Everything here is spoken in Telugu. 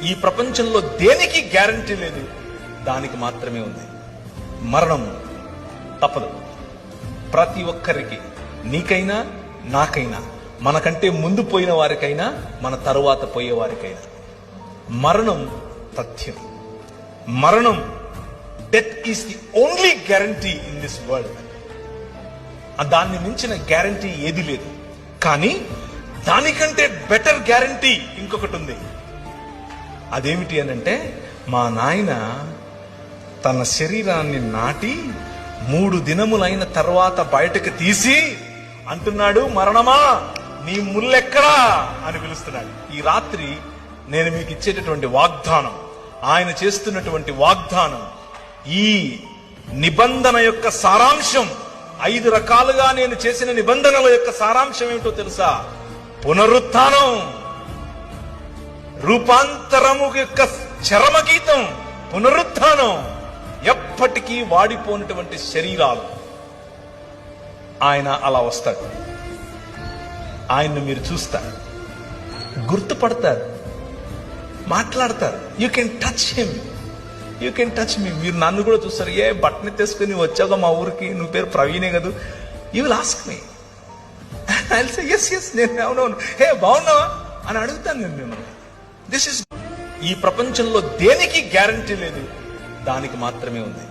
ఈ ప్రపంచంలో దేనికి గ్యారంటీ లేదు, దానికి మాత్రమే ఉంది. మరణం తప్పదు. ప్రతి ఒక్కరికి, నీకైనా నాకైనా, మనకంటే ముందు పోయిన వారికైనా మన తరువాత పోయే వారికైనా మరణం తథ్యం. మరణం, death is the only guarantee in this world. దాన్ని మించిన గ్యారంటీ ఏది లేదు. కానీ దానికంటే బెటర్ గ్యారంటీ ఇంకొకటి ఉంది. అదేమిటి అనంటే, మా నాయన తన శరీరాన్ని నాటి 3 దినములైన తర్వాత బయటకు తీసి అంటున్నాడు, మరణమా నీ ముల్లెక్కడా అని పిలుస్తున్నాడు. ఈ రాత్రి నేను మీకు ఇచ్చేటటువంటి వాగ్దానం, ఆయన చేస్తున్నటువంటి వాగ్దానం, ఈ నిబంధన యొక్క సారాంశం, 5 రకాలుగా నేను చేసిన నిబంధనల యొక్క సారాంశం ఏమిటో తెలుసా? పునరుత్థానం, రూపాంతరము యొక్క చరమగీతం, పునరుత్థానం. ఎప్పటికీ వాడిపోయినటువంటి శరీరాలు. ఆయన అలా వస్తాడు. ఆయన్ను మీరు చూస్తారు, గుర్తుపడతారు, మాట్లాడతారు. You can touch him, you can touch me. మీరు నన్ను కూడా చూస్తారు. ఏ బట్టని తీసుకుని వచ్చాక మా ఊరికి, నువ్వు పేరు ప్రవీణే కదా, you will ask me. I will say yes yes, నేను అవునవును, హే బాగున్నావా అని అడుగుతాను నేను మిమ్మల్ని. దిస్ ఇస్, ఈ ప్రపంచంలో దేనికి గ్యారంటీ లేదు, దానికి మాత్రమే ఉంది.